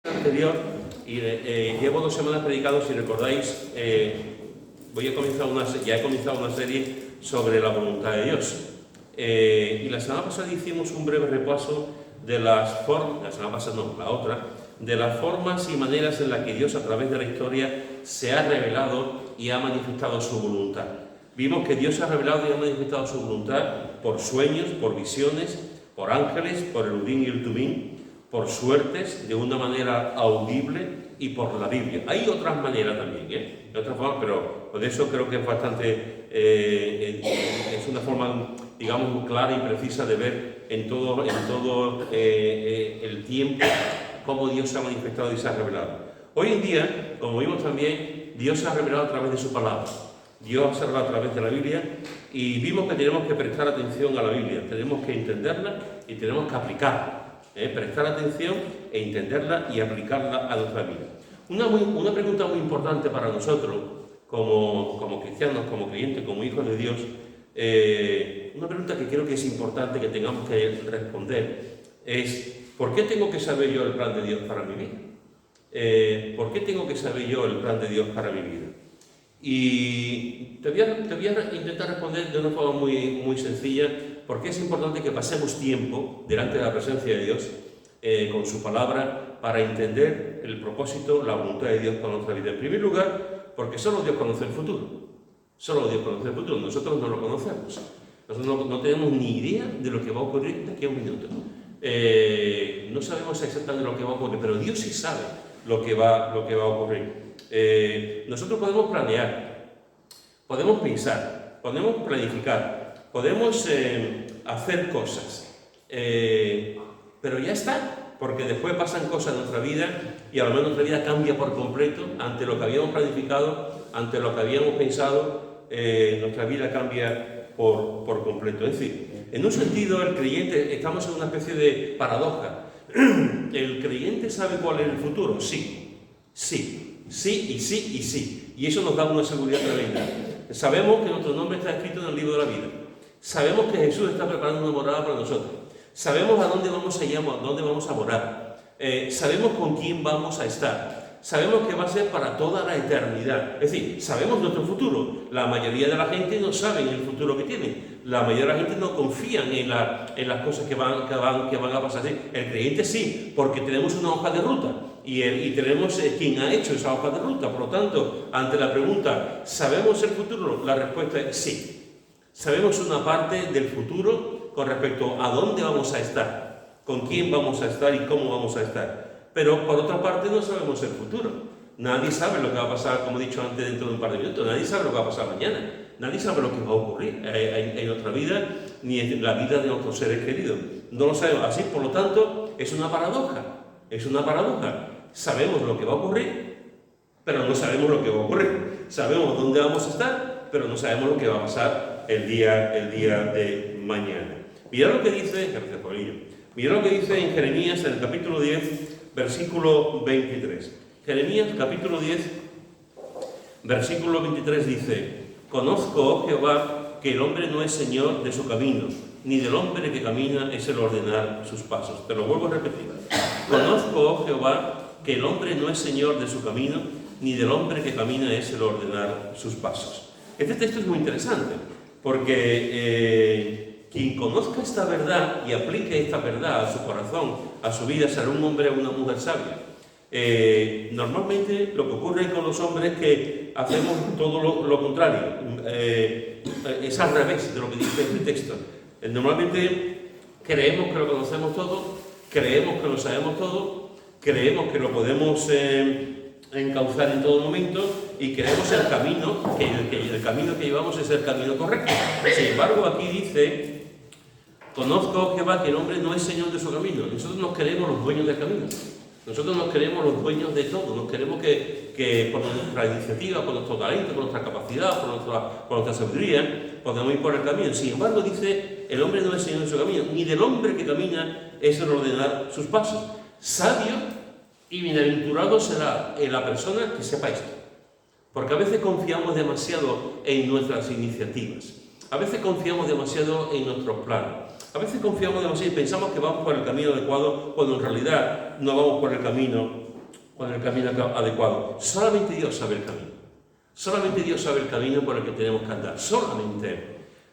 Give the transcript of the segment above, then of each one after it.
Anterior y llevo 2 semanas predicando. Si recordáis, ya he comenzado una serie sobre la voluntad de Dios, y la semana pasada hicimos un breve repaso de las formas, de las formas y maneras en las que Dios a través de la historia se ha revelado y ha manifestado su voluntad. Vimos que Dios ha revelado y ha manifestado su voluntad por sueños, por visiones, por ángeles, por el Urim y el Tumim, por suertes, de una manera audible, y por la Biblia. Hay otras maneras también, de otras formas, pero por eso creo que es bastante, es una forma, digamos, clara y precisa de ver en todo el tiempo cómo Dios se ha manifestado y se ha revelado. Hoy en día, como vimos también, Dios se ha revelado a través de su palabra. Dios se ha revelado a través de la Biblia, y vimos que tenemos que prestar atención a la Biblia, tenemos que entenderla y tenemos que aplicarla. Prestar atención e entenderla y aplicarla a nuestra vida. Una pregunta muy importante para nosotros, como cristianos, como creyentes, como hijos de Dios, una pregunta que creo que es importante que tengamos que responder es: ¿por qué tengo que saber yo el plan de Dios para mi vida? ¿Por qué tengo que saber yo el plan de Dios para mi vida? Y te voy a intentar responder de una forma muy sencilla, porque es importante que pasemos tiempo delante de la presencia de Dios, con su palabra, para entender el propósito, la voluntad de Dios para nuestra vida. En primer lugar, porque solo Dios conoce el futuro. Solo Dios conoce el futuro, nosotros no lo conocemos. Nosotros no tenemos ni idea de lo que va a ocurrir de aquí a un minuto. No sabemos exactamente lo que va a ocurrir, pero Dios sí sabe lo que va a ocurrir. Nosotros podemos planear, podemos pensar, podemos planificar, podemos hacer cosas, pero ya está, porque después pasan cosas en nuestra vida y a lo mejor nuestra vida cambia por completo ante lo que habíamos planificado, ante lo que habíamos pensado. Nuestra vida cambia por completo. Es decir, en un sentido, el creyente, estamos en una especie de paradoja. ¿El creyente sabe cuál es el futuro? Sí, y eso nos da una seguridad tremenda. Sabemos que nuestro nombre está escrito en el libro de la vida. Sabemos que Jesús está preparando una morada para nosotros. Sabemos a dónde vamos a morar. Sabemos con quién vamos a estar. Sabemos que va a ser para toda la eternidad. Es decir, sabemos nuestro futuro. La mayoría de la gente no sabe el futuro que tiene. La mayoría de la gente no confía en las cosas que van a pasar. El creyente sí, porque tenemos una hoja de ruta. Y tenemos quien ha hecho esa hoja de ruta. Por lo tanto, ante la pregunta, ¿sabemos el futuro? La respuesta es sí. Sabemos una parte del futuro con respecto a dónde vamos a estar, con quién vamos a estar y cómo vamos a estar. Pero por otra parte no sabemos el futuro. Nadie sabe lo que va a pasar, como he dicho antes, dentro de un par de minutos. Nadie sabe lo que va a pasar mañana. Nadie sabe lo que va a ocurrir en nuestra vida, ni en la vida de nuestros seres queridos. No lo sabemos. Así, por lo tanto, es una paradoja. Es una paradoja. Sabemos lo que va a ocurrir, pero no sabemos lo que va a ocurrir. Sabemos dónde vamos a estar, pero no sabemos lo que va a pasar el día de mañana. Mirad lo que dice, gracias por ello. Mirad lo que dice en Jeremías, en el capítulo 10, versículo 23. Jeremías, capítulo 10, versículo 23 dice: Conozco, oh Jehová, que el hombre no es señor de su camino, ni del hombre que camina es el ordenar sus pasos. Te lo vuelvo a repetir. Conozco, oh Jehová, que el hombre no es señor de su camino, ni del hombre que camina es el ordenar sus pasos. Este texto es muy interesante, porque quien conozca esta verdad y aplique esta verdad a su corazón, a su vida, será un hombre o una mujer sabia. Normalmente lo que ocurre con los hombres es que hacemos todo lo contrario. Es al revés de lo que dice este texto. Normalmente creemos que lo conocemos todo, creemos que lo sabemos todo, creemos que lo podemos encauzar en todo momento, y creemos el camino que llevamos es el camino correcto. Sin embargo, aquí dice: Conozco, Jehová, que el hombre no es señor de su camino. Nosotros nos creemos los dueños del camino. Nosotros nos creemos los dueños de todo. Nos creemos que por nuestra iniciativa, por nuestro talento, por nuestra capacidad, por nuestra sabiduría, podemos ir por el camino. Sin embargo, dice: el hombre no es señor de su camino, ni del hombre que camina es el ordenar sus pasos. Sabio y bienaventurado será la persona que sepa esto. Porque a veces confiamos demasiado en nuestras iniciativas. A veces confiamos demasiado en nuestros planes. A veces confiamos demasiado y pensamos que vamos por el camino adecuado, cuando en realidad no vamos por el camino con el camino adecuado. Solamente Dios sabe el camino. Solamente Dios sabe el camino por el que tenemos que andar. Solamente Él.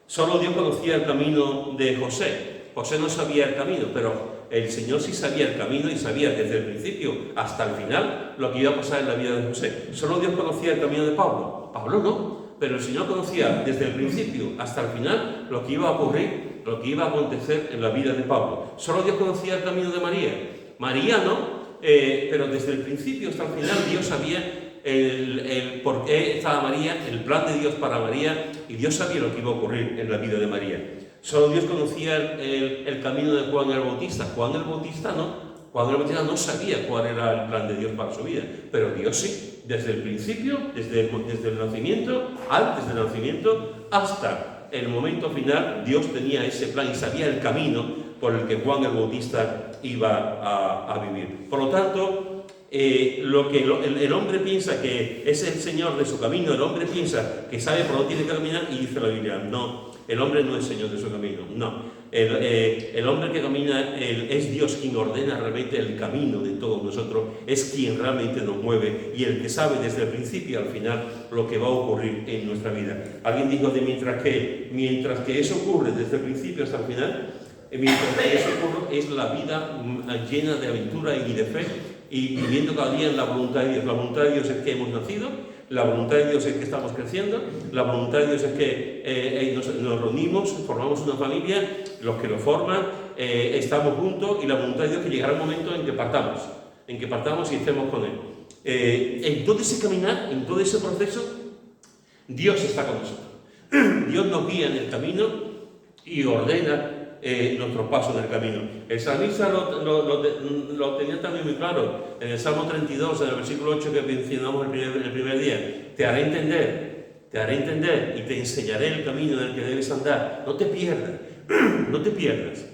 Solo Dios conocía el camino de José. José no sabía el camino, pero el Señor sí sabía el camino y sabía desde el principio hasta el final lo que iba a pasar en la vida de José. Solo Dios conocía el camino de Pablo. Pablo no, pero el Señor conocía desde el principio hasta el final lo que iba a ocurrir, lo que iba a acontecer en la vida de Pablo. Solo Dios conocía el camino de María. María no, pero desde el principio hasta el final Dios sabía el por qué estaba María, el plan de Dios para María, y Dios sabía lo que iba a ocurrir en la vida de María. Solo Dios conocía el camino de Juan el Bautista. Juan el Bautista no sabía cuál era el plan de Dios para su vida, pero Dios sí, desde el principio, desde el nacimiento, antes del nacimiento, hasta el momento final, Dios tenía ese plan y sabía el camino por el que Juan el Bautista iba a vivir. Por lo tanto, lo que el hombre piensa que es el Señor de su camino, el hombre piensa que sabe por dónde tiene que caminar, y dice la Biblia, no, el hombre no es Señor de su camino, no. El hombre que camina es Dios quien ordena realmente el camino de todos nosotros, es quien realmente nos mueve y el que sabe desde el principio al final lo que va a ocurrir en nuestra vida. Alguien dijo de mientras que eso ocurre desde el principio hasta el final, mientras que eso ocurre es la vida llena de aventura y de fe, y viviendo cada día en la voluntad de Dios. La voluntad de Dios es que hemos nacido, la voluntad de Dios es que estamos creciendo, la voluntad de Dios es que nos reunimos, formamos una familia, los que lo forman, estamos juntos, y la voluntad de Dios es que llegará un momento en que partamos y estemos con Él. En todo ese caminar, en todo ese proceso, Dios está con nosotros. Dios nos guía en el camino y ordena nuestros pasos en el camino. El salmista lo tenía también muy claro en el Salmo 32, en el versículo 8 que mencionamos el primer día. Te haré entender y te enseñaré el camino en el que debes andar. No te pierdas, no te pierdas.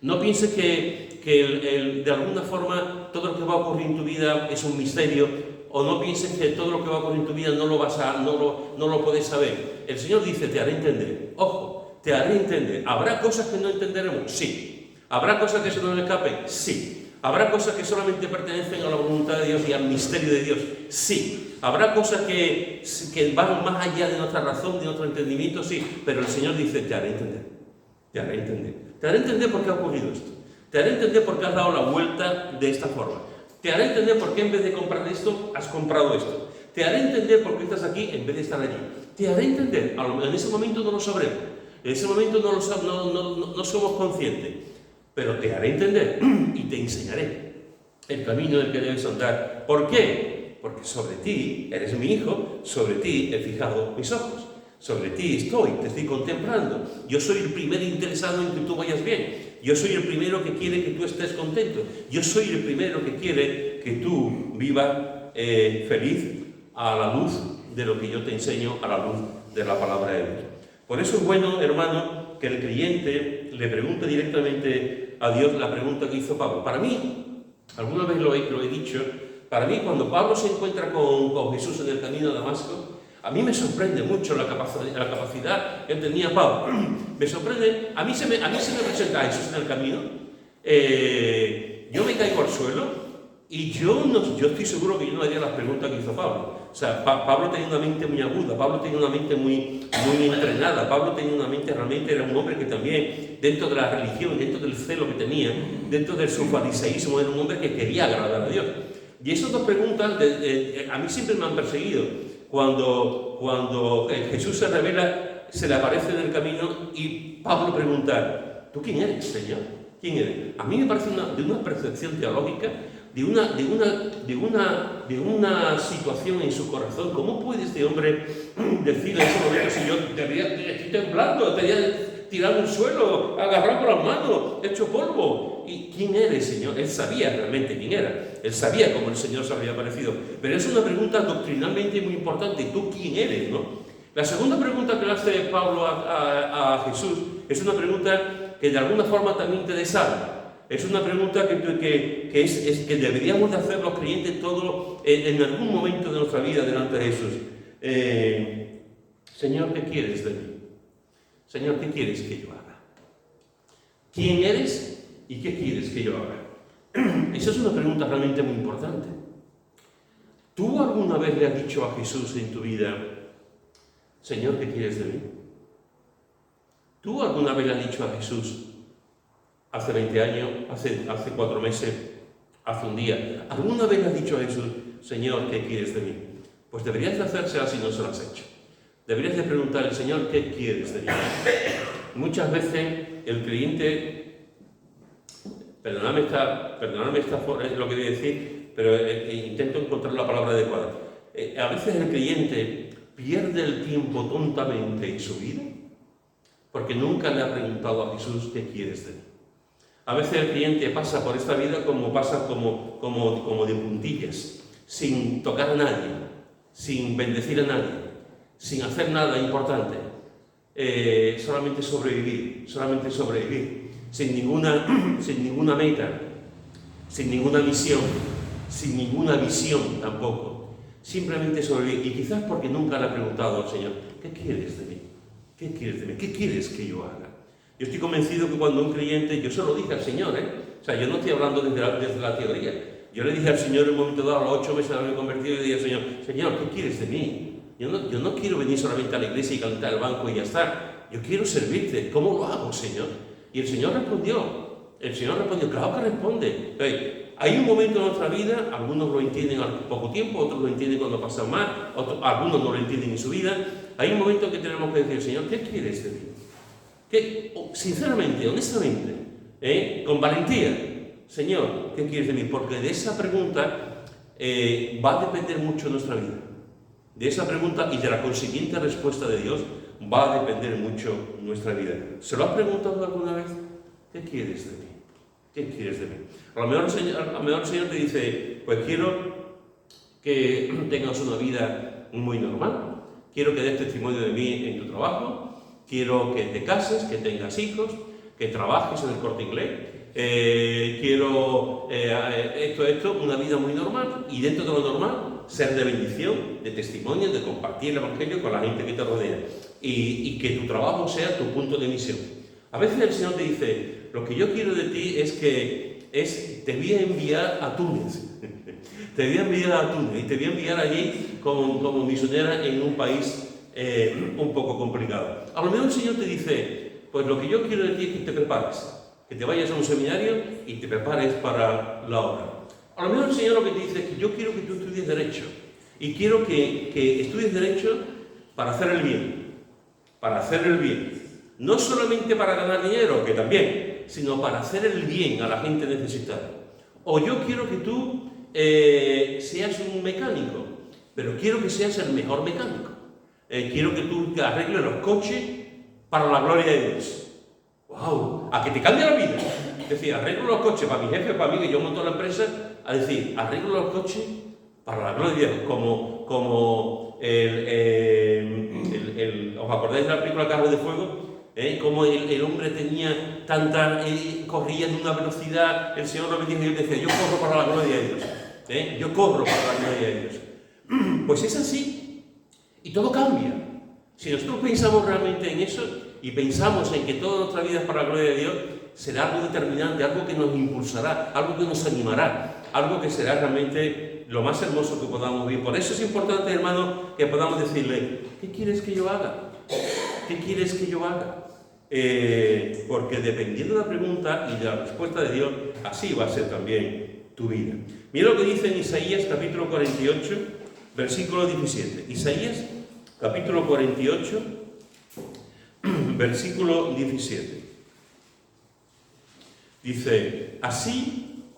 No pienses que de alguna forma todo lo que va a ocurrir en tu vida es un misterio, o no pienses que todo lo que va a ocurrir en tu vida no lo puedes saber. El Señor dice, te haré entender. Ojo, te haré entender. ¿Habrá cosas que no entenderemos? Sí. ¿Habrá cosas que se nos escapen? Sí. ¿Habrá cosas que solamente pertenecen a la voluntad de Dios y al misterio de Dios? Sí. ¿Habrá cosas que van más allá de nuestra razón, de nuestro entendimiento? Sí. Pero el Señor dice, te haré entender. Te haré entender. Te haré entender por qué ha ocurrido esto. Te haré entender por qué has dado la vuelta de esta forma. Te haré entender por qué en vez de comprar esto, has comprado esto. Te haré entender por qué estás aquí en vez de estar allí. Te haré entender. En ese momento no lo sabremos. En ese momento no somos conscientes, pero te haré entender y te enseñaré el camino en el que debes andar. ¿Por qué? Porque sobre ti, eres mi hijo, sobre ti he fijado mis ojos, sobre ti te estoy contemplando. Yo soy el primer interesado en que tú vayas bien. Yo soy el primero que quiere que tú estés contento. Yo soy el primero que quiere que tú vivas feliz a la luz de lo que yo te enseño, a la luz de la palabra de Dios. Por eso es bueno, hermano, que el creyente le pregunte directamente a Dios la pregunta que hizo Pablo. Para mí, alguna vez lo he dicho, para mí cuando Pablo se encuentra con Jesús en el camino a Damasco, a mí me sorprende mucho la capacidad que tenía Pablo. Me sorprende, a mí se me presenta a Jesús en el camino, yo me caigo al suelo y yo estoy seguro que yo no haría las preguntas que hizo Pablo. O sea, Pablo tenía una mente muy aguda, Pablo tenía una mente muy entrenada, Pablo tenía una mente, realmente era un hombre que también, dentro de la religión, dentro del celo que tenía, dentro de su fariseísmo, era un hombre que quería agradar a Dios. Y esas dos preguntas a mí siempre me han perseguido. Cuando Jesús se revela, se le aparece en el camino y Pablo pregunta, ¿tú quién eres, Señor? ¿Quién eres? A mí me parece de una percepción teológica, de una situación en su corazón. ¿Cómo puede este hombre decir en ese momento, si yo estoy temblando, te voy a tirar al suelo, agarrado por las manos, hecho polvo? ¿Y quién eres, Señor? Él sabía realmente quién era. Él sabía cómo el Señor se había aparecido. Pero es una pregunta doctrinalmente muy importante. ¿Tú quién eres, no? La segunda pregunta que le hace Pablo a Jesús es una pregunta que de alguna forma también te desarma. Es una pregunta que deberíamos de hacer los creyentes todos en algún momento de nuestra vida delante de Jesús. Señor, ¿qué quieres de mí? Señor, ¿qué quieres que yo haga? ¿Quién eres y qué quieres que yo haga? Esa es una pregunta realmente muy importante. ¿Tú alguna vez le has dicho a Jesús en tu vida, Señor, ¿qué quieres de mí? ¿Tú alguna vez le has dicho a Jesús, hace 20 años, hace 4 meses, hace un día, alguna vez le has dicho a Jesús, Señor, ¿qué quieres de mí? Pues deberías de hacérsela si no se lo has hecho. Deberías de preguntarle, Señor, ¿qué quieres de mí? Muchas veces el creyente, perdonadme lo que voy a decir, pero intento encontrar la palabra adecuada. A veces el creyente pierde el tiempo tontamente en su vida porque nunca le ha preguntado a Jesús, ¿qué quieres de mí? A veces el creyente pasa por esta vida como de puntillas, sin tocar a nadie, sin bendecir a nadie, sin hacer nada importante, solamente sobrevivir, sin ninguna meta, sin ninguna misión, sin ninguna visión tampoco, simplemente sobrevivir. Y quizás porque nunca le ha preguntado al Señor, ¿qué quieres de mí? ¿Qué quieres de mí? ¿Qué quieres que yo haga? Yo estoy convencido que cuando un creyente, yo se lo dije al Señor, o sea, yo no estoy hablando desde la teoría. Yo le dije al Señor en un momento dado, a los 8 meses de haberme convertido, y le dije al Señor, Señor, ¿qué quieres de mí? Yo no quiero venir solamente a la iglesia y calentar el banco y ya está. Yo quiero servirte. ¿Cómo lo hago, Señor? Y el Señor respondió, claro que responde. Hay un momento en nuestra vida, algunos lo entienden al poco tiempo, otros lo entienden cuando pasan más, algunos no lo entienden en su vida. Hay un momento que tenemos que decir, Señor, ¿qué quieres de mí? Sinceramente, honestamente, con valentía, Señor, ¿qué quieres de mí? Porque de esa pregunta va a depender mucho nuestra vida. De esa pregunta y de la consiguiente respuesta de Dios va a depender mucho nuestra vida. ¿Se lo has preguntado alguna vez? ¿Qué quieres de mí? ¿Qué quieres de mí? A lo mejor el Señor te dice, pues quiero que tengas una vida muy normal, quiero que des testimonio de mí en tu trabajo, quiero que te cases, que tengas hijos, que trabajes en el Corte Inglés, quiero una vida muy normal, y dentro de lo normal, ser de bendición, de testimonio, de compartir el Evangelio con la gente que te rodea, y que tu trabajo sea tu punto de misión. A veces el Señor te dice, lo que yo quiero de ti te voy a enviar a Túnez, y te voy a enviar allí como misionera en un país un poco complicado. A lo mejor el Señor te dice, pues lo que yo quiero de ti es que te prepares, que te vayas a un seminario y te prepares para la obra. A lo mejor el Señor lo que te dice es que yo quiero que tú estudies Derecho, y quiero que estudies Derecho para hacer el bien, no solamente para ganar dinero, que también, sino para hacer el bien a la gente necesitada. O yo quiero que tú seas un mecánico, pero quiero que seas el mejor mecánico. Quiero que tú arregles los coches para la gloria de Dios. ¡Wow! A que te cambie la vida. Es decir, arreglo los coches para mi jefe, para mí, que yo monto la empresa, a decir, arreglo los coches para la gloria de Dios. Como ¿os acordáis de la película Carros de Fuego? Como el hombre tenía corría en una velocidad, el Señor lo bendijo y él decía, yo corro para la gloria de Dios. Yo corro para la gloria de Dios. Pues es así. Y todo cambia. Si nosotros pensamos realmente en eso y pensamos en que toda nuestra vida es para la gloria de Dios, será algo determinante, algo que nos impulsará, algo que nos animará, algo que será realmente lo más hermoso que podamos vivir. Por eso es importante, hermano, que podamos decirle, ¿qué quieres que yo haga? ¿Qué quieres que yo haga? Porque dependiendo de la pregunta y de la respuesta de Dios, así va a ser también tu vida. Mira lo que dice en Isaías capítulo 48, versículo 17. Isaías capítulo 48, versículo 17. Dice, así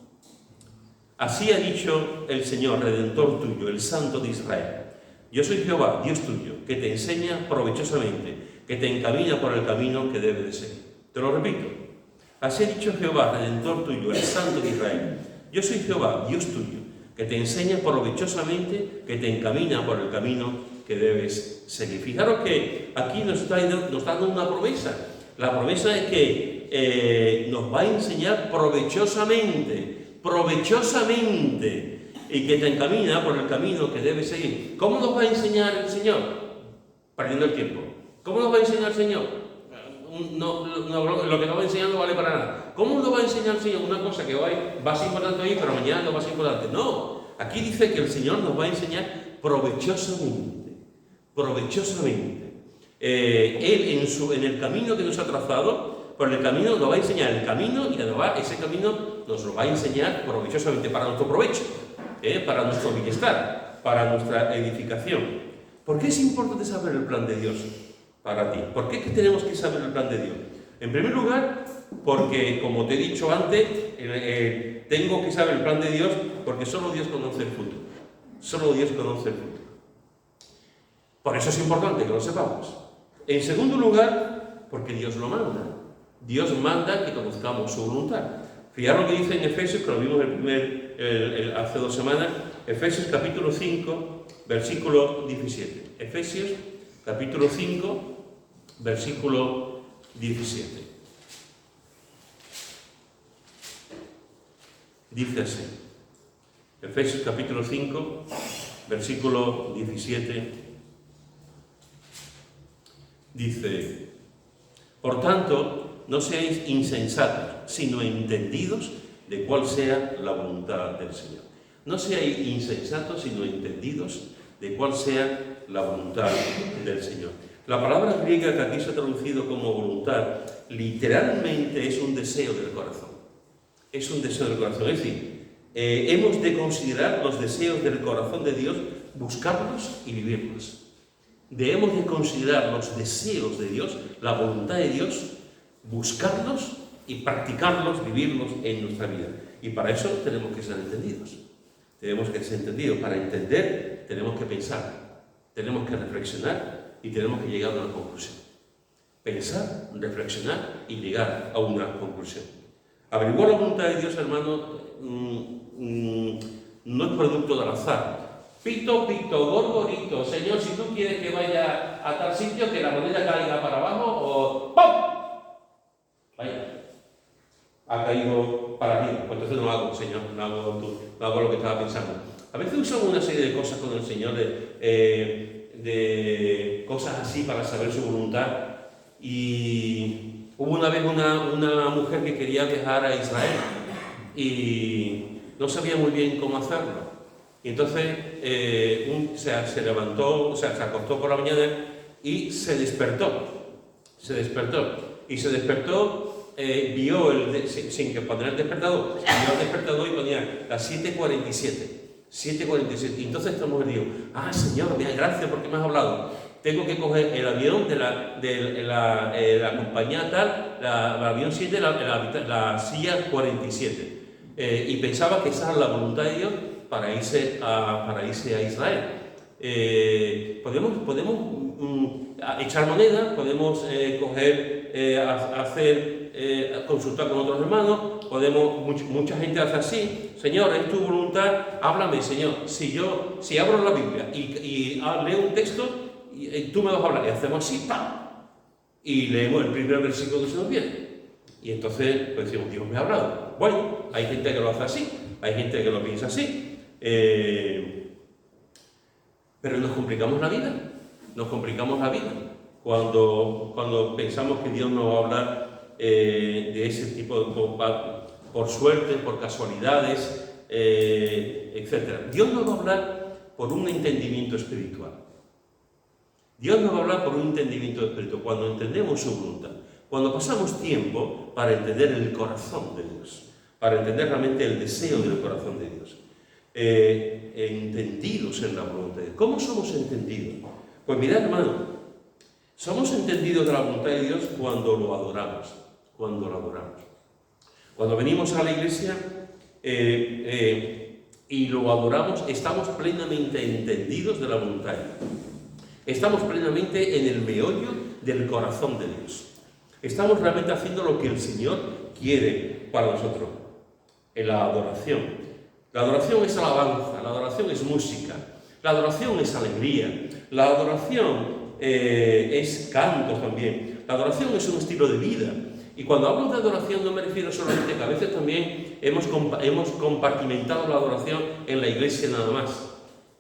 ha dicho el Señor, Redentor tuyo, el Santo de Israel. Yo soy Jehová, Dios tuyo, que te enseña provechosamente, que te encamina por el camino que debes de seguir. Te lo repito. Así ha dicho Jehová, Redentor tuyo, el Santo de Israel. Yo soy Jehová, Dios tuyo, que te enseña provechosamente, que te encamina por el camino que debes seguir. Fijaros que aquí nos está dando una promesa. La promesa es que nos va a enseñar provechosamente, y que te encamina por el camino que debes seguir. ¿Cómo nos va a enseñar el Señor? Perdiendo el tiempo. ¿Cómo nos va a enseñar el Señor? lo que nos va a enseñar no vale para nada. ¿Cómo nos va a enseñar el Señor una cosa que hoy va a ser importante hoy, pero mañana no va a ser importante? No, aquí dice que el Señor nos va a enseñar provechosamente. Provechosamente. Él en el camino que nos ha trazado, por el camino nos va a enseñar el camino y además ese camino nos lo va a enseñar provechosamente para nuestro provecho, para nuestro bienestar, para nuestra edificación. ¿Por qué es importante saber el plan de Dios para ti? ¿Por qué tenemos que saber el plan de Dios? En primer lugar, porque, como te he dicho antes, tengo que saber el plan de Dios porque solo Dios conoce el futuro. Solo Dios conoce el futuro. Por eso es importante que lo sepamos. En segundo lugar, porque Dios lo manda. Dios manda que conozcamos su voluntad. Fijaros lo que dice en Efesios, que lo vimos hace 2 semanas, Efesios capítulo 5, versículo 17. Efesios capítulo 5, versículo 17. Dice así. Efesios capítulo 5, versículo 17. Dice: por tanto, no seáis insensatos, sino entendidos de cuál sea la voluntad del Señor. No seáis insensatos, sino entendidos de cuál sea la voluntad del Señor. La palabra griega que aquí se ha traducido como voluntad, literalmente es un deseo del corazón. Es un deseo del corazón. Es decir, hemos de considerar los deseos del corazón de Dios, buscarlos y vivirlos. Debemos de considerar los deseos de Dios, la voluntad de Dios, buscarlos y practicarlos, vivirlos en nuestra vida. Y para eso tenemos que ser entendidos. Tenemos que ser entendidos. Para entender tenemos que pensar, tenemos que reflexionar y tenemos que llegar a una conclusión. Pensar, reflexionar y llegar a una conclusión. Averiguar la voluntad de Dios, hermano, no es producto del azar. Pito, pito, gorgorito, Señor, si tú quieres que vaya a tal sitio, que la moneda caiga para abajo o ¡pum! Vaya, ha caído para arriba. Pues entonces no hago, Señor, no hago lo que estaba pensando. A veces usamos una serie de cosas con el Señor, de cosas así para saber su voluntad. Y hubo una vez una mujer que quería viajar a Israel y no sabía muy bien cómo hacerlo. Y entonces se levantó, se acostó por la mañana y se despertó. Y se despertó, vio, sin que poner el despertador, vio el despertador y ponía las 7:47. Y entonces esta mujer dijo: ah, Señor, mira, gracias porque me has hablado. Tengo que coger el avión de la compañía tal, el avión 7, la silla 47. Y pensaba que esa era la voluntad de Dios para irse a Israel. Podemos echar moneda, podemos consultar con otros hermanos, mucha gente hace así: Señor, es tu voluntad, háblame, Señor. Si abro la Biblia y leo un texto, tú me vas a hablar, y hacemos así, ¡pam! Y leemos el primer versículo que se nos viene. Y entonces pues decimos: Dios me ha hablado. Bueno, hay gente que lo hace así, hay gente que lo piensa así. Pero nos complicamos la vida. Cuando pensamos que Dios nos va a hablar de ese tipo, por suerte, por casualidades, etc. Dios nos va a hablar por un entendimiento espiritual. Cuando entendemos su voluntad, cuando pasamos tiempo para entender el corazón de Dios, para entender realmente el deseo del corazón de Dios. Entendidos en la voluntad de Dios. ¿Cómo somos entendidos? Pues mirad, hermano, somos entendidos de la voluntad de Dios cuando lo adoramos. Cuando venimos a la iglesia y lo adoramos, estamos plenamente entendidos de la voluntad de Dios. Estamos plenamente en el meollo del corazón de Dios. Estamos realmente haciendo lo que el Señor quiere para nosotros. En la adoración. La adoración es alabanza, la adoración es música, la adoración es alegría, la adoración es canto también, la adoración es un estilo de vida. Y cuando hablo de adoración no me refiero solamente que a veces también hemos compartimentado la adoración en la iglesia nada más.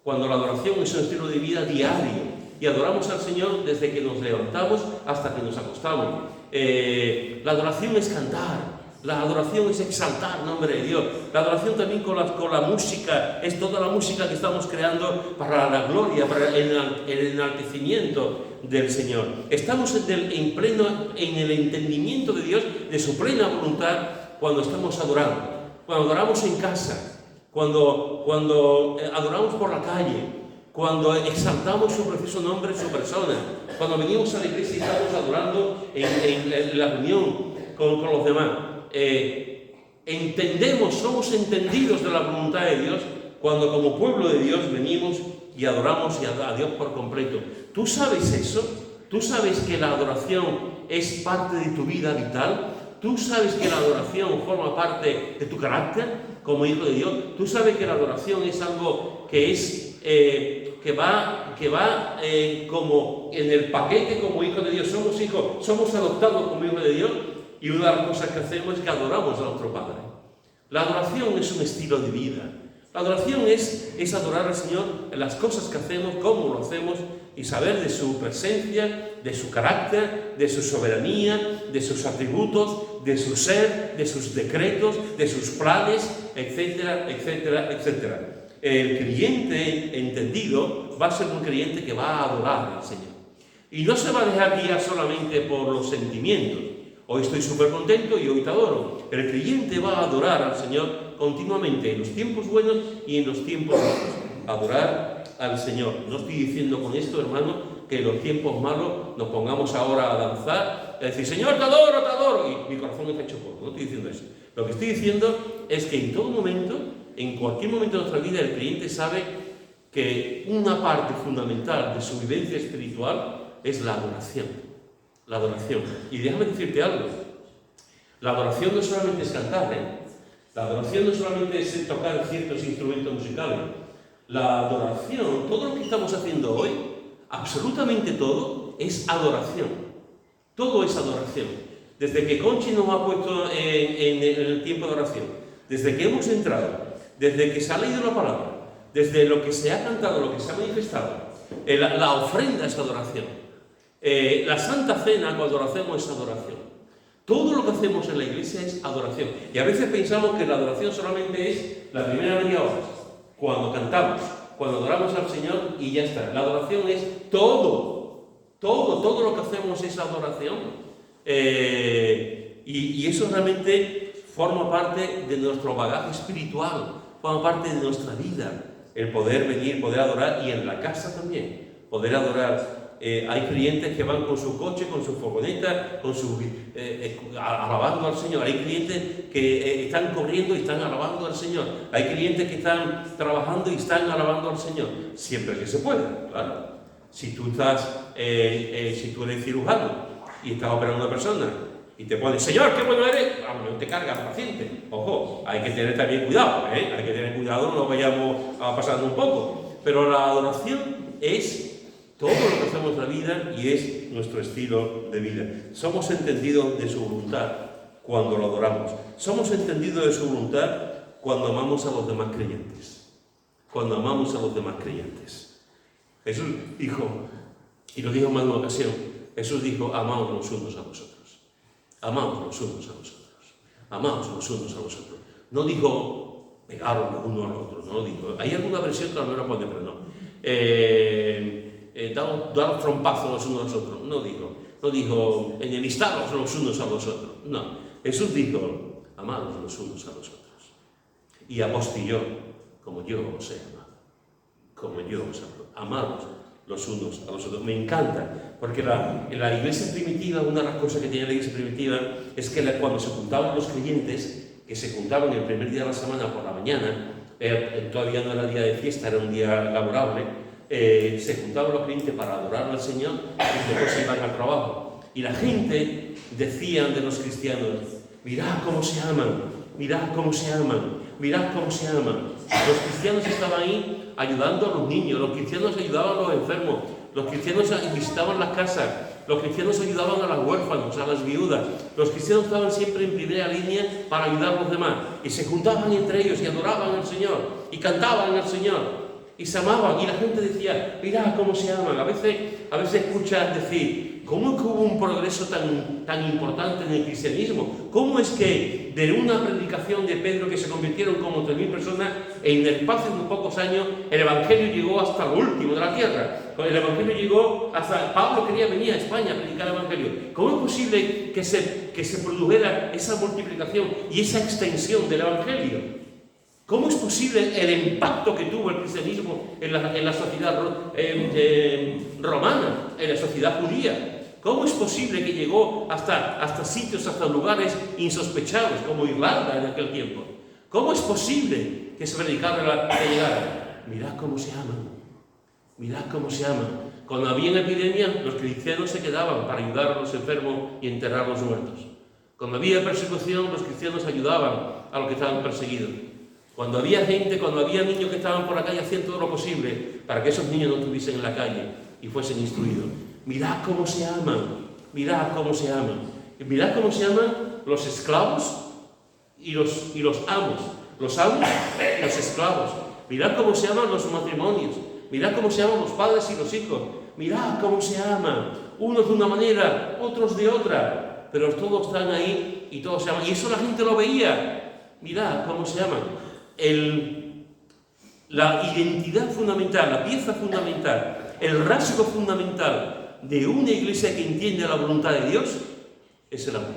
Cuando la adoración es un estilo de vida diario y adoramos al Señor desde que nos levantamos hasta que nos acostamos. La adoración es cantar. La adoración es exaltar el nombre de Dios. La adoración también con la música, es toda la música que estamos creando para la gloria, para el enaltecimiento del Señor. Estamos en el entendimiento de Dios, de su plena voluntad, cuando estamos adorando. Cuando adoramos en casa, cuando adoramos por la calle, cuando exaltamos su precioso nombre, su persona, cuando venimos a la iglesia y estamos adorando en la reunión con los demás. Somos entendidos de la voluntad de Dios cuando como pueblo de Dios venimos y adoramos a Dios por completo. ¿Tú sabes eso? ¿Tú sabes que la adoración es parte de tu vida vital? ¿Tú sabes que la adoración forma parte de tu carácter como hijo de Dios? ¿Tú sabes que la adoración es algo que es que va como en el paquete como hijo de Dios? Somos hijos, somos adoptados como hijos de Dios. Y una de las cosas que hacemos es que adoramos a nuestro Padre. La adoración es un estilo de vida. La adoración es adorar al Señor en las cosas que hacemos, cómo lo hacemos, y saber de su presencia, de su carácter, de su soberanía, de sus atributos, de su ser, de sus decretos, de sus planes, etcétera, etcétera, etcétera. El creyente entendido va a ser un creyente que va a adorar al Señor. Y no se va a dejar guiar solamente por los sentimientos. Hoy estoy súper contento y hoy te adoro. El creyente va a adorar al Señor continuamente, en los tiempos buenos y en los tiempos malos. Adorar al Señor. No estoy diciendo con esto, hermano, que en los tiempos malos nos pongamos ahora a danzar, a decir, Señor, te adoro, y mi corazón está hecho polvo. No estoy diciendo eso. Lo que estoy diciendo es que en todo momento, en cualquier momento de nuestra vida, el creyente sabe que una parte fundamental de su vivencia espiritual es la adoración. La adoración. Y déjame decirte algo. La adoración no solamente es cantar, La adoración no solamente es tocar ciertos instrumentos musicales. La adoración, todo lo que estamos haciendo hoy, absolutamente todo, es adoración. Todo es adoración. Desde que Conchi nos ha puesto en el tiempo de oración, desde que hemos entrado, desde que se ha leído la palabra, desde lo que se ha cantado, lo que se ha manifestado, la ofrenda es adoración. La Santa Cena, cuando lo hacemos, es adoración. Todo lo que hacemos en la iglesia es adoración. Y a veces pensamos que la adoración solamente es la primera media hora, cuando cantamos, cuando adoramos al Señor y ya está. La adoración es todo lo que hacemos es adoración. Y eso realmente forma parte de nuestro bagaje espiritual, forma parte de nuestra vida. El poder venir, poder adorar, y en la casa también, poder adorar. Hay clientes que van con su coche, con su furgoneta, alabando al Señor. Hay clientes que están corriendo y están alabando al Señor. Hay clientes que están trabajando y están alabando al Señor. Siempre que se pueda, claro. Si tú eres cirujano y estás operando a una persona y te pones, Señor, qué bueno eres, a lo mejor te cargas al paciente. Ojo, hay que tener también cuidado, Hay que tener cuidado, no vayamos pasando un poco. Pero la adoración es todo lo que hacemos en la vida y es nuestro estilo de vida. Somos entendidos de su voluntad cuando lo adoramos. Somos entendidos de su voluntad cuando amamos a los demás creyentes. Cuando amamos a los demás creyentes. Jesús dijo, y lo dijo en más de una ocasión, Jesús dijo, amaos los unos a vosotros. Amaos los unos a vosotros. Amaos los unos a vosotros. No dijo, pegaros los unos a los otros. No dijo, hay alguna versión que a lo mejor pone, pero no. Daros trompazos los unos a los otros. No dijo, enemistaros los unos a los otros. No. Jesús dijo, amados los unos a los otros. Y apostilló, como yo os he amado. Como yo os he amado. Amados los unos a los otros. Me encanta, porque en la iglesia primitiva, una de las cosas que tenía la iglesia primitiva es que cuando se juntaban los creyentes, que se juntaban el primer día de la semana por la mañana, todavía no era día de fiesta, era un día laborable, se juntaban los creyentes para adorar al Señor y después se iban al trabajo. Y la gente decía de los cristianos, mirad cómo se aman, mirad cómo se aman, mirad cómo se aman. Los cristianos estaban ahí ayudando a los niños, los cristianos ayudaban a los enfermos, los cristianos visitaban las casas, los cristianos ayudaban a los huérfanos, a las viudas. Los cristianos estaban siempre en primera línea para ayudar a los demás. Y se juntaban entre ellos y adoraban al Señor y cantaban al Señor. Y se amaban, y la gente decía, mirad cómo se aman. A veces escuchas decir, ¿Cómo es que hubo un progreso tan importante en el cristianismo? ¿Cómo es que de una predicación de Pedro que se convirtieron como 3.000 personas, en el espacio de unos pocos años, el Evangelio llegó hasta lo último de la tierra? El Evangelio llegó hasta... Pablo quería venir a España a predicar el Evangelio. ¿Cómo es posible que se produjera esa multiplicación y esa extensión del Evangelio? ¿Cómo es posible el impacto que tuvo el cristianismo en la sociedad romana, en la sociedad judía? ¿Cómo es posible que llegó hasta sitios, hasta lugares insospechados, como Irlanda en aquel tiempo? ¿Cómo es posible que se predicara que llegara? Mirad cómo se aman, mirad cómo se aman. Cuando había epidemia, los cristianos se quedaban para ayudar a los enfermos y enterrar a los muertos. Cuando había persecución, los cristianos ayudaban a los que estaban perseguidos. Cuando había niños que estaban por la calle, hacían todo lo posible para que esos niños no estuviesen en la calle y fuesen instruidos. Mirad cómo se aman, mirad cómo se aman. Mirad cómo se aman los esclavos y los amos. Los amos y los esclavos. Mirad cómo se aman los matrimonios. Mirad cómo se aman los padres y los hijos. Mirad cómo se aman. Unos de una manera, otros de otra. Pero todos están ahí y todos se aman. Y eso la gente lo veía. Mirad cómo se aman. La identidad fundamental, la pieza fundamental, el rasgo fundamental de una iglesia que entiende la voluntad de Dios es el amor.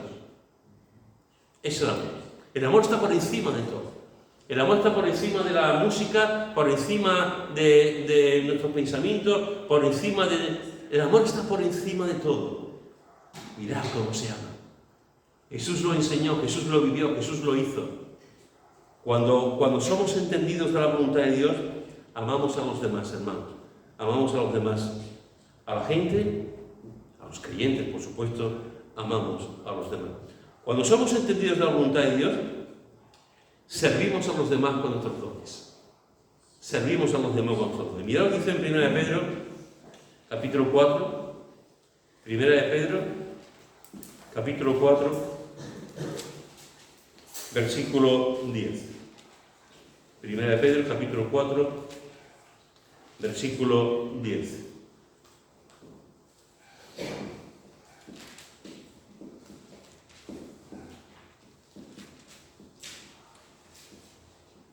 Es el amor. El amor está por encima de todo. El amor está por encima de la música, por encima de nuestros pensamientos, por encima de... El amor está por encima de todo. Mirad cómo se ama. Jesús lo enseñó, Jesús lo vivió, Jesús lo hizo. Cuando somos entendidos de la voluntad de Dios, amamos a los demás, hermanos. Amamos a los demás. A la gente, a los creyentes, por supuesto, amamos a los demás. Cuando somos entendidos de la voluntad de Dios, servimos a los demás con nuestros dones. Servimos a los demás con nuestros dones. Mirad lo que dice en 1 de Pedro, capítulo 4. 1 de Pedro, capítulo 4, versículo 10. 1 de Pedro, capítulo 4, versículo 10.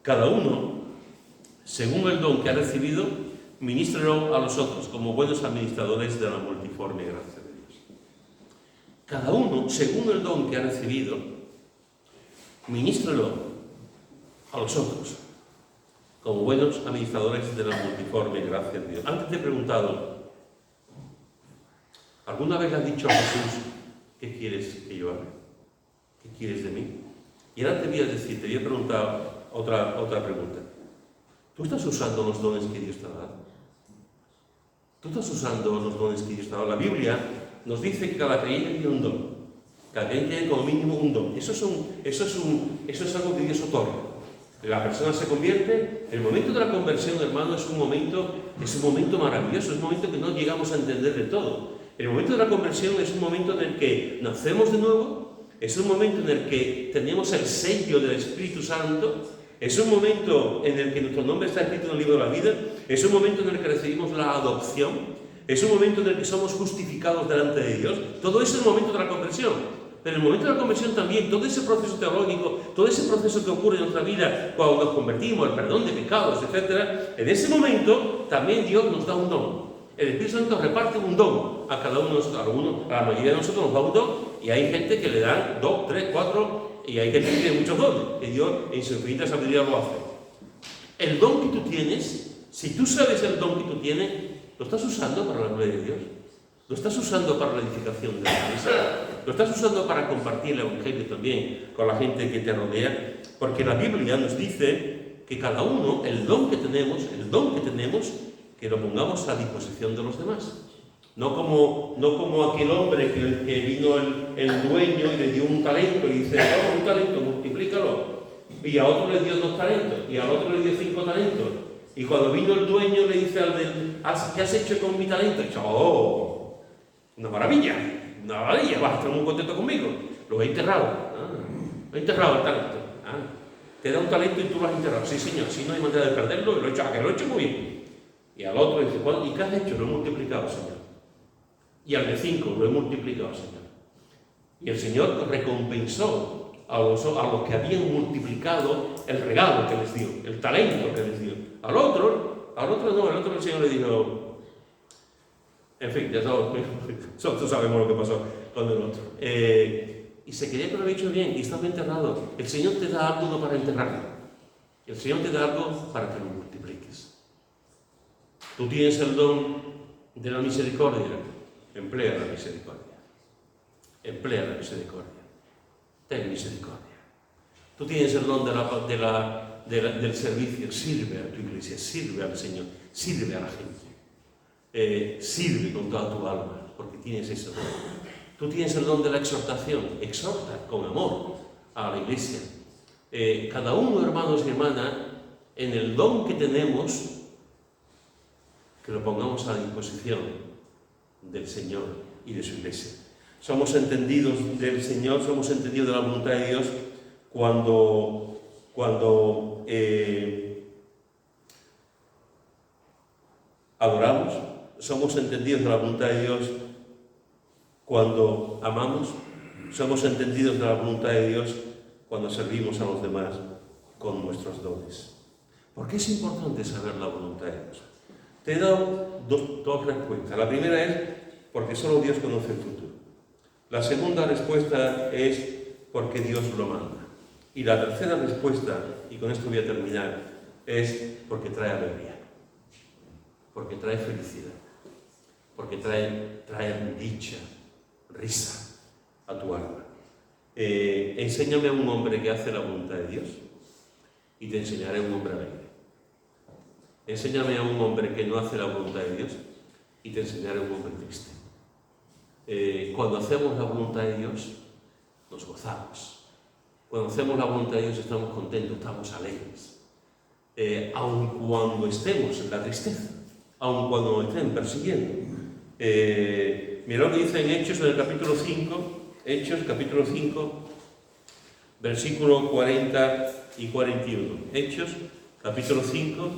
Cada uno, según el don que ha recibido, ministrelo a los otros como buenos administradores de la multiforme gracia de Dios. Cada uno, según el don que ha recibido, ministrelo a los otros como buenos administradores de la multiforme gracia de Dios. Antes te he preguntado, ¿alguna vez le has dicho a Jesús, ¿qué quieres que yo haga? ¿Qué quieres de mí? Y ahora te voy a decir, te voy a preguntar otra pregunta. ¿Tú estás usando los dones que Dios te ha dado? ¿Tú estás usando los dones que Dios te ha dado? La Biblia nos dice que cada creyente tiene un don. Cada creyente tiene como mínimo un don. Eso es algo que Dios otorga. La persona se convierte. El momento de la conversión, hermano, es un momento maravilloso, es un momento que no llegamos a entender de todo. El momento de la conversión es un momento en el que nacemos de nuevo, es un momento en el que tenemos el sello del Espíritu Santo, es un momento en el que nuestro nombre está escrito en el libro de la vida, es un momento en el que recibimos la adopción, es un momento en el que somos justificados delante de Dios. Todo eso es el momento de la conversión. Pero en el momento de la conversión también, todo ese proceso teológico, todo ese proceso que ocurre en nuestra vida cuando nos convertimos, el perdón de pecados, etc., en ese momento también Dios nos da un don. El Espíritu Santo reparte un don a cada uno de nosotros. A la mayoría de nosotros nos da un don, y hay gente que le dan 2, 3, 4, y hay gente que tiene muchos dones, que Dios en su infinita sabiduría lo hace. El don que tú tienes, si tú sabes el don que tú tienes, lo estás usando para la gloria de Dios. Lo estás usando para la edificación de la iglesia. Lo estás usando para compartir el Evangelio también con la gente que te rodea. Porque la Biblia nos dice que cada uno, el don que tenemos, que lo pongamos a disposición de los demás. No como aquel hombre que vino el dueño y le dio un talento y dice, toma un talento, multiplícalo. Y a otro le dio 2 talentos, y al otro le dio 5 talentos. Y cuando vino el dueño le dice al del, ¿qué has hecho con mi talento? Y dice, ¡oh! Una maravilla, vas a estar muy contento conmigo. Lo he enterrado. Lo he enterrado el talento. Te da un talento y tú lo has enterrado. Sí, señor, si no hay manera de perderlo, y lo he hecho muy bien. Y al otro dice, ¿y qué has hecho? Lo he multiplicado, Señor. Y al de 5 lo he multiplicado, Señor. Y el Señor recompensó a los que habían multiplicado el regalo que les dio, el talento que les dio. Al otro no, al otro el Señor le dijo, en fin, ya nosotros sabemos lo que pasó con el otro. Y se creía que lo había hecho bien y estaba enterrado. El Señor te da algo no para enterrarlo. El Señor te da algo para que lo multipliques. Tú tienes el don de la misericordia. Emplea la misericordia. Emplea la misericordia. Ten misericordia. Tú tienes el don del servicio. Sirve a tu iglesia, sirve al Señor, sirve a la gente. Sirve con toda tu alma, porque tienes ese don. Tú tienes el don de la exhortación. Exhorta con amor a la iglesia. Cada uno, hermanos y hermanas, en el don que tenemos, que lo pongamos a disposición del Señor y de su iglesia. Somos entendidos del Señor, somos entendidos de la voluntad de Dios cuando adoramos, somos entendidos de la voluntad de Dios cuando amamos, somos entendidos de la voluntad de Dios cuando servimos a los demás con nuestros dones. ¿Por qué es importante saber la voluntad de Dios? Te he dado dos respuestas. La primera es porque solo Dios conoce el futuro. La segunda respuesta es porque Dios lo manda. Y la tercera respuesta, y con esto voy a terminar, es porque trae alegría, porque trae felicidad, porque trae dicha, risa a tu alma. Enséñame a un hombre que hace la voluntad de Dios y te enseñaré a un hombre alegre. Enséñame a un hombre que no hace la voluntad de Dios y te enseñaré a un hombre triste. Cuando hacemos la voluntad de Dios, nos gozamos. Cuando hacemos la voluntad de Dios estamos contentos, estamos alegres. Aun cuando estemos en la tristeza, aun cuando nos estén persiguiendo. Mira lo que dice en Hechos, en el capítulo 5, Hechos, capítulo 5, versículo 40 y 41. Hechos, capítulo 5,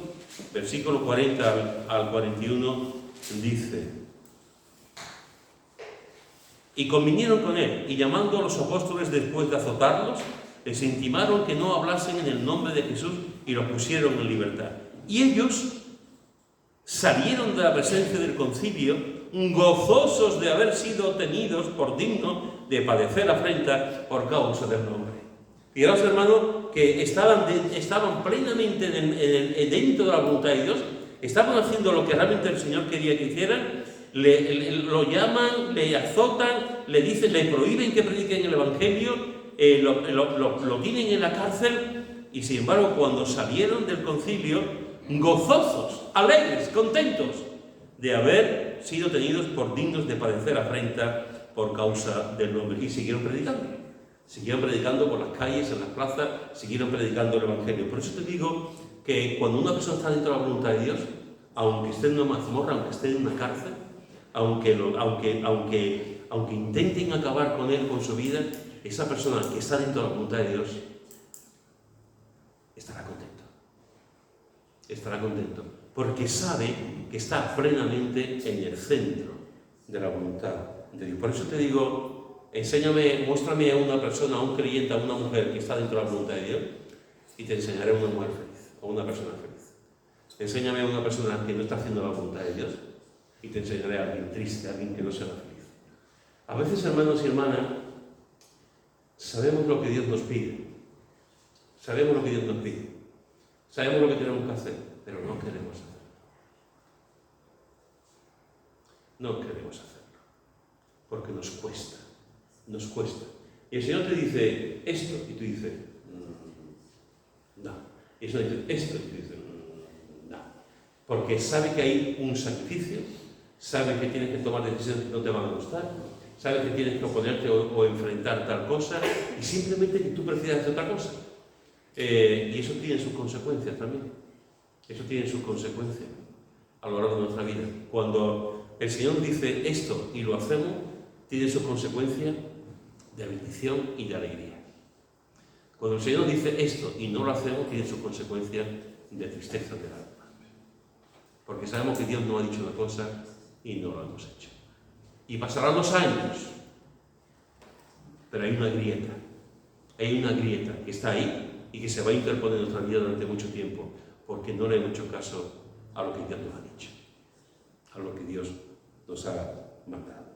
versículo 40 al 41, dice: Y convinieron con él, y llamando a los apóstoles después de azotarlos, les intimaron que no hablasen en el nombre de Jesús y los pusieron en libertad. Y ellos salieron de la presencia del concilio gozosos de haber sido tenidos por dignos de padecer afrenta por causa del nombre. Fijaos, hermanos, que estaban plenamente dentro de la voluntad de Dios, estaban haciendo lo que realmente el Señor quería que hicieran. Lo llaman, le azotan, le dicen, le prohíben que prediquen el Evangelio, lo tienen en la cárcel, y sin embargo cuando salieron del concilio, gozosos, alegres, contentos de haber sido tenidos por dignos de padecer afrenta por causa del nombre, y siguieron predicando por las calles, en las plazas, siguieron predicando el Evangelio. Por eso te digo que cuando una persona está dentro de la voluntad de Dios, aunque esté en una mazmorra, aunque esté en una cárcel, aunque intenten acabar con él, con su vida, esa persona que está dentro de la voluntad de Dios estará contento. Estará contento, porque sabe que está plenamente en el centro de la voluntad de Dios. Por eso te digo, muéstrame a una persona, a un creyente, a una mujer que está dentro de la voluntad de Dios, y te enseñaré a una mujer feliz, o una persona feliz. Enséñame a una persona que no está haciendo la voluntad de Dios, y te enseñaré a alguien triste, a alguien que no será feliz. A veces, hermanos y hermanas, sabemos lo que Dios nos pide. Sabemos lo que Dios nos pide. Sabemos lo que tenemos que hacer, pero no queremos hacerlo. No queremos hacerlo, porque nos cuesta. Nos cuesta. Y el Señor te dice esto, y tú dices, no. Y el Señor dice esto, y tú dices, no. Porque sabe que hay un sacrificio, sabe que tienes que tomar decisiones que no te van a gustar, sabe que tienes que oponerte o enfrentar tal cosa, y simplemente que tú prefieras hacer otra cosa. Y eso tiene sus consecuencias también. Eso tiene sus consecuencias a lo largo de nuestra vida. Cuando el Señor dice esto y lo hacemos, tiene sus consecuencias de bendición y de alegría. Cuando el Señor dice esto y no lo hacemos, tiene sus consecuencias de tristeza del alma. Porque sabemos que Dios no ha dicho una cosa y no lo hemos hecho. Y pasarán los años, pero hay una grieta que está ahí y que se va a interponer en nuestra vida durante mucho tiempo, porque no le hemos hecho caso a lo que Dios nos ha dicho, a lo que Dios nos ha mandado.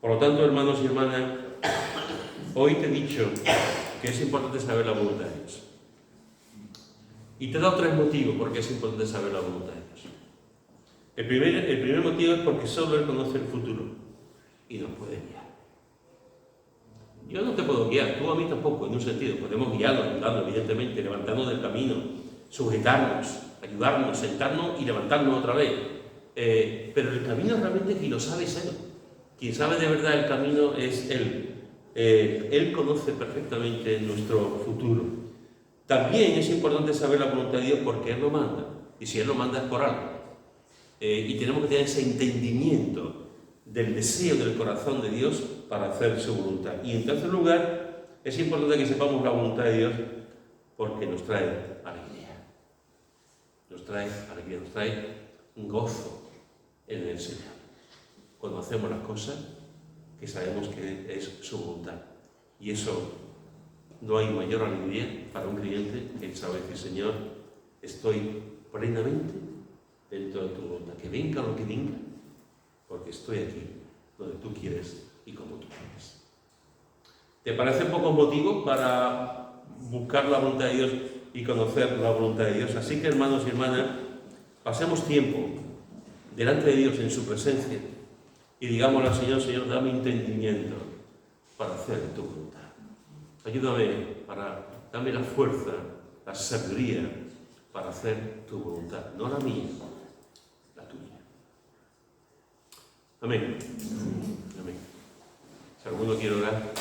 Por lo tanto, hermanos y hermanas, hoy te he dicho que es importante saber la voluntad de Dios. Y te he dado 3 motivos por qué es importante saber la voluntad de Dios. El primer motivo es porque solo Él conoce el futuro y nos puede guiar. Yo no te puedo guiar, tú a mí tampoco, en un sentido. Podemos guiarnos, ayudarnos, evidentemente, levantarnos del camino, sujetarnos, ayudarnos, sentarnos y levantarnos otra vez. Pero el camino realmente quien lo sabe es Él. Quien sabe de verdad el camino es Él. Él conoce perfectamente nuestro futuro. También es importante saber la voluntad de Dios porque Él lo manda. Y si Él lo manda es por algo. Y tenemos que tener ese entendimiento del deseo del corazón de Dios para hacer su voluntad. Y en tercer lugar, es importante que sepamos la voluntad de Dios porque nos trae alegría. Nos trae alegría, nos trae un gozo en el Señor. Cuando hacemos las cosas que sabemos que es su voluntad. Y eso, no hay mayor alegría para un creyente que el saber que, Señor, estoy plenamente dentro de tu voluntad. Que venga lo que venga, porque estoy aquí donde tú quieres y como tú quieres. ¿Te parecen pocos motivos para buscar la voluntad de Dios y conocer la voluntad de Dios? Así que, hermanos y hermanas, pasemos tiempo delante de Dios en su presencia y digámosle al Señor: Señor, dame entendimiento para hacer tu voluntad. Ayúdame, dame la fuerza, la sabiduría para hacer tu voluntad, no la mía, la tuya. Amén. Amén. Si alguno quiere orar.